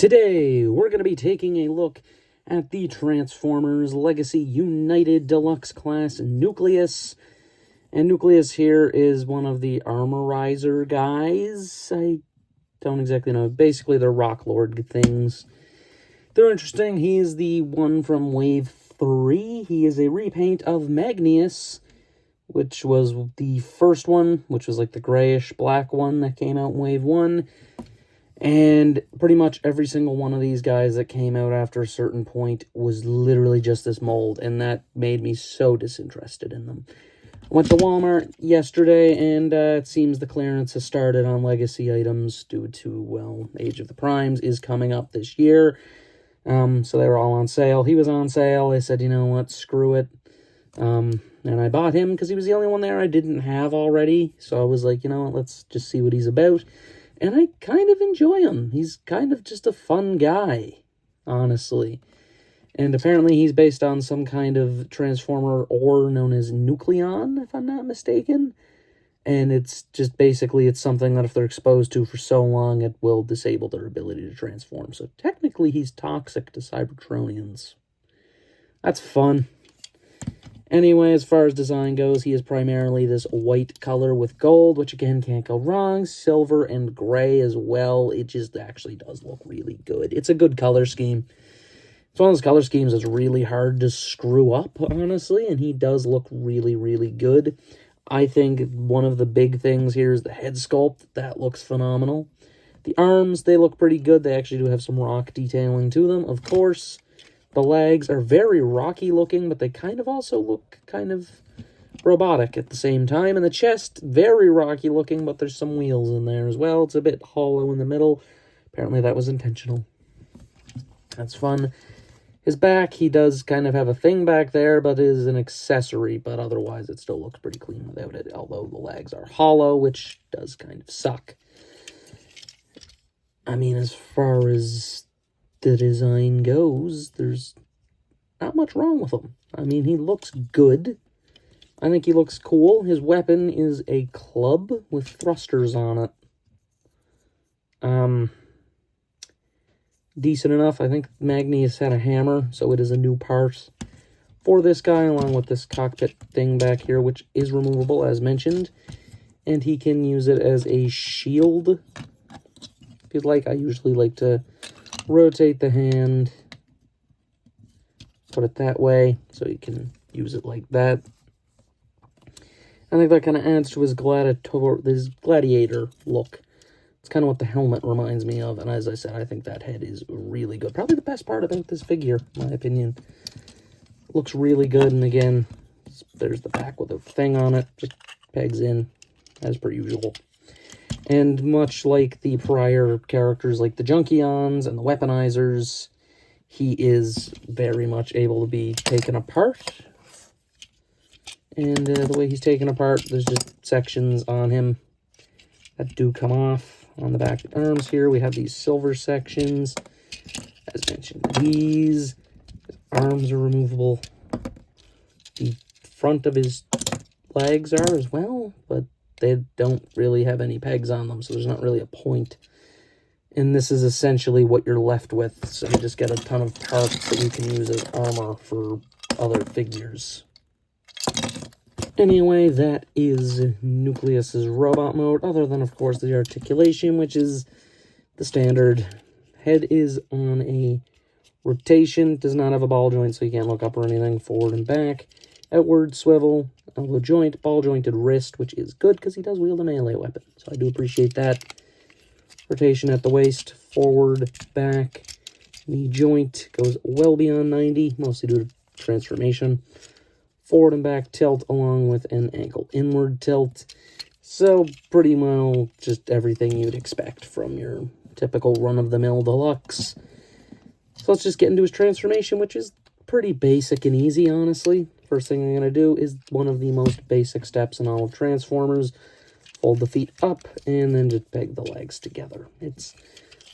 Today, we're going to be taking a look at the Transformers Legacy United Deluxe Class Nucleus. And Nucleus here is one of the Armorizer guys. I don't exactly know. Basically, they're Rock Lord things. They're interesting. He is the one from Wave 3. He is a repaint of Magnius, which was the first one, which was like the grayish-black one that came out in Wave 1. And pretty much every single one of these guys that came out after a certain point was literally just this mold, and that made me so disinterested in them. I went to Walmart yesterday, and it seems the clearance has started on Legacy items due to, well, Age of the Primes is coming up this year. So they were all on sale. He was on sale. I said, you know what, screw it. And I bought him because he was the only one there I didn't have already. So I was like, you know what, let's just see what he's about. And I kind of enjoy him. He's kind of just a fun guy, honestly. And apparently he's based on some kind of Transformer ore known as Nucleon, if I'm not mistaken. And it's just basically, it's something that if they're exposed to for so long, it will disable their ability to transform. So technically he's toxic to Cybertronians. That's fun. Anyway, as far as design goes, he is primarily this white color with gold, which again, can't go wrong. Silver and gray as well. It just actually does look really good. It's a good color scheme. It's one of those color schemes that's really hard to screw up, honestly, and he does look really, really good. I think one of the big things here is the head sculpt. That looks phenomenal. The arms, they look pretty good. They actually do have some rock detailing to them, of course. The legs are very rocky looking, but they kind of also look kind of robotic at the same time. And the chest, very rocky looking, but there's some wheels in there as well. It's a bit hollow in the middle. Apparently that was intentional. That's fun. His back, he does kind of have a thing back there, but it is an accessory. But otherwise, it still looks pretty clean without it, although the legs are hollow, which does kind of suck. I mean, as far as the design goes, there's not much wrong with him. I mean, he looks good. I think he looks cool. His weapon is a club with thrusters on it. Decent enough. I think Magnius had a hammer, so it is a new part for this guy, along with this cockpit thing back here, which is removable, as mentioned. And he can use it as a shield. If you'd like, I usually like to rotate the hand, put it that way, so you can use it like that. I think that kind of adds to his gladiator look. It's kind of what the helmet reminds me of, and as I said, I think that head is really good. Probably the best part about this figure, in my opinion. Looks really good, and again, there's the back with a thing on it, just pegs in, as per usual. And much like the prior characters like the Junkions and the Weaponizers, he is very much able to be taken apart. And the way he's taken apart, there's just sections on him that do come off. On the back of the arms here, we have these silver sections. As mentioned, his arms are removable. The front of his legs are as well, but they don't really have any pegs on them, so there's not really a point. And this is essentially what you're left with, so you just get a ton of parts that you can use as armor for other figures. Anyway, that is Nucleus's robot mode, other than, of course, the articulation, which is the standard. Head is on a rotation, does not have a ball joint, so you can't look up or anything, forward and back. Outward swivel, elbow joint, ball-jointed wrist, which is good because he does wield a melee weapon, so I do appreciate that. Rotation at the waist, forward, back, knee joint, goes well beyond 90, mostly due to transformation. Forward and back tilt, along with an ankle inward tilt. So, pretty well, just everything you'd expect from your typical run-of-the-mill deluxe. So let's just get into his transformation, which is pretty basic and easy, honestly. First thing I'm going to do is one of the most basic steps in all of Transformers. Fold the feet up, and then just peg the legs together. It's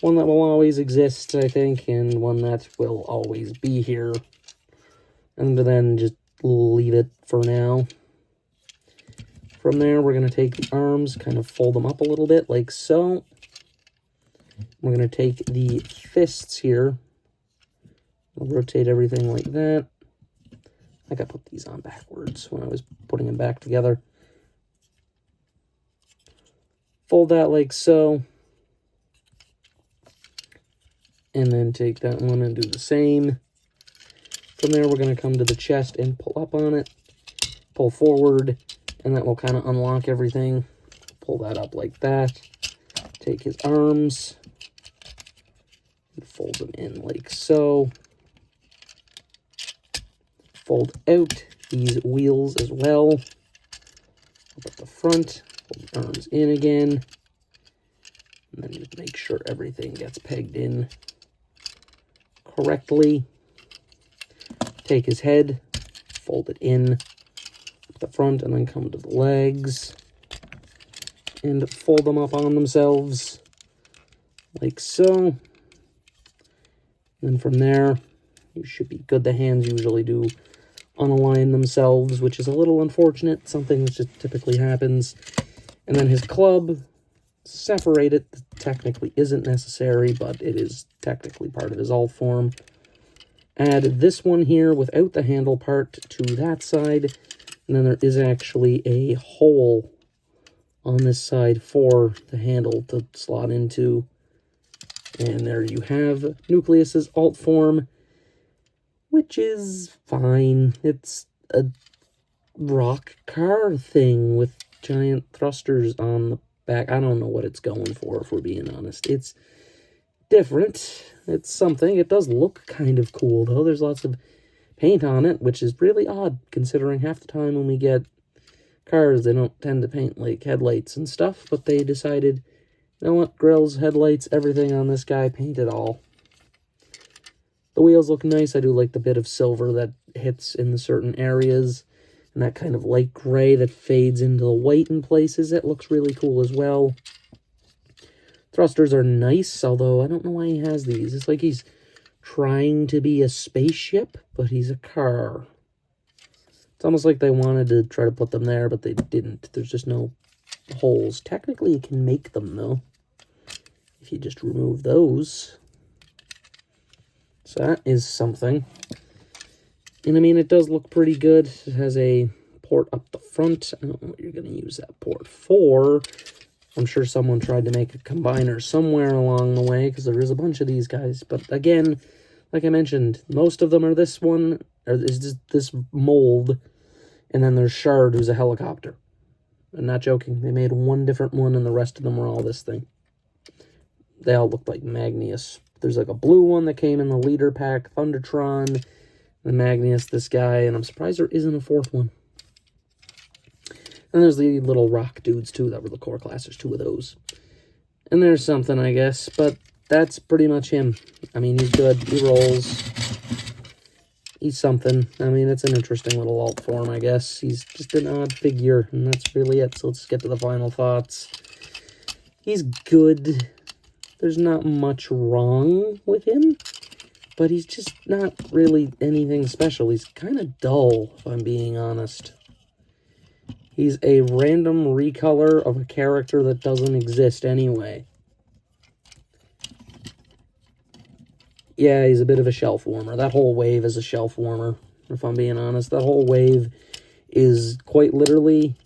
one that will always exist, I think, and one that will always be here. And then just leave it for now. From there, we're going to take the arms, kind of fold them up a little bit, like so. we're going to take the fists here. We'll rotate everything like that. I got to put these on backwards when I was putting them back together. Fold that like so. And then take that one and do the same. From there, we're going to come to the chest and pull up on it. Pull forward, and that will kind of unlock everything. Pull that up like that. Take his arms and fold them in like so. Fold out these wheels as well. Up at the front, fold the arms in again. And then just make sure everything gets pegged in correctly. Take his head, fold it in at the front, and then come to the legs and fold them up on themselves like so. And then from there, you should be good. The hands usually do unalign themselves, which is a little unfortunate, something that just typically happens. And then his club, separate it. Technically isn't necessary, but it is technically part of his alt form. Add this one here without the handle part to that side, and then there is actually a hole on this side for the handle to slot into. And there you have Nucleus's alt form, which is fine. It's a rock car thing with giant thrusters on the back. I don't know what it's going for, if we're being honest. It's different. It's something. It does look kind of cool, though. There's lots of paint on it, which is really odd, considering half the time when we get cars, they don't tend to paint, like, headlights and stuff, but they decided, you know what, grills, headlights, everything on this guy, paint it all. The wheels look nice. I do like the bit of silver that hits in the certain areas, and that kind of light gray that fades into the white in places. It looks really cool as well. Thrusters are nice, although I don't know why he has these. It's like he's trying to be a spaceship, but he's a car. It's almost like they wanted to try to put them there, but they didn't. There's just no holes. Technically, you can make them, though, if you just remove those. So that is something. And, I mean, it does look pretty good. It has a port up the front. I don't know what you're going to use that port for. I'm sure someone tried to make a combiner somewhere along the way, because there is a bunch of these guys. But again, like I mentioned, most of them are this one, or is this mold, and then there's Shard, who's a helicopter. I'm not joking. They made one different one, and the rest of them were all this thing. They all look like Magnius. There's like a blue one that came in the leader pack, Thundertron, the Magnius, this guy, and I'm surprised there isn't a fourth one. And there's the little rock dudes, too, that were the core class. There's two of those. And there's something, I guess, but that's pretty much him. I mean, he's good. He rolls. He's something. I mean, it's an interesting little alt form, I guess. He's just an odd figure, and that's really it. So let's get to the final thoughts. He's good. There's not much wrong with him, but he's just not really anything special. He's kind of dull, if I'm being honest. He's a random recolor of a character that doesn't exist anyway. Yeah, he's a bit of a shelf warmer. That whole wave is a shelf warmer, if I'm being honest. That whole wave is quite literally...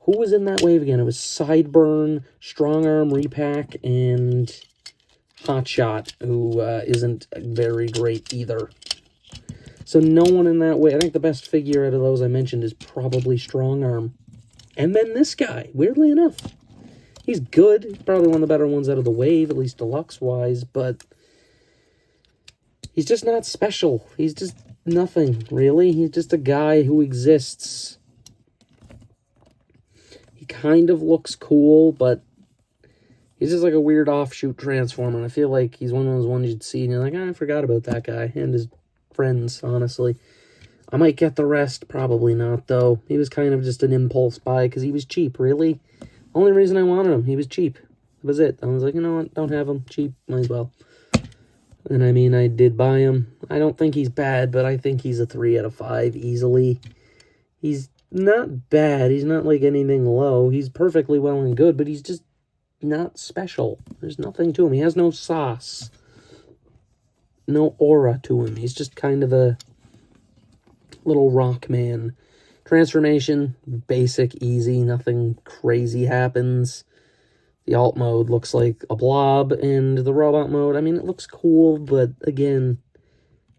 Who was in that wave again? It was Sideburn, Strong Arm Repack, and Hotshot, who isn't very great either. So no one in that way. I think the best figure out of those I mentioned is probably Strong Arm. And then this guy, weirdly enough. He's good. He's probably one of the better ones out of the wave, at least deluxe-wise, but he's just not special. He's just nothing, really. He's just a guy who exists. He kind of looks cool, but he's just like a weird offshoot Transformer. And I feel like he's one of those ones you'd see and you're like, I forgot about that guy and his friends, honestly. I might get the rest. Probably not, though. He was kind of just an impulse buy because he was cheap, really. Only reason I wanted him, he was cheap. That was it. I was like, you know what? Don't have him. Cheap. Might as well. And I mean, I did buy him. I don't think he's bad, but I think he's a 3 out of 5 easily. He's not bad. He's not like anything low. He's perfectly well and good, but he's just not special. There's nothing to him. He has no sauce. No aura to him. He's just kind of a little rock man. Transformation, basic, easy, nothing crazy happens. The alt mode looks like a blob, and the robot mode, I mean, it looks cool, but again,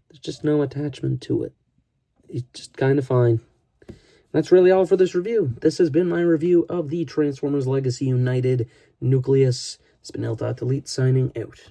there's just no attachment to it. It's just kind of fine. That's really all for this review. This has been my review of the Transformers Legacy United Nucleus. It's been Delete signing out.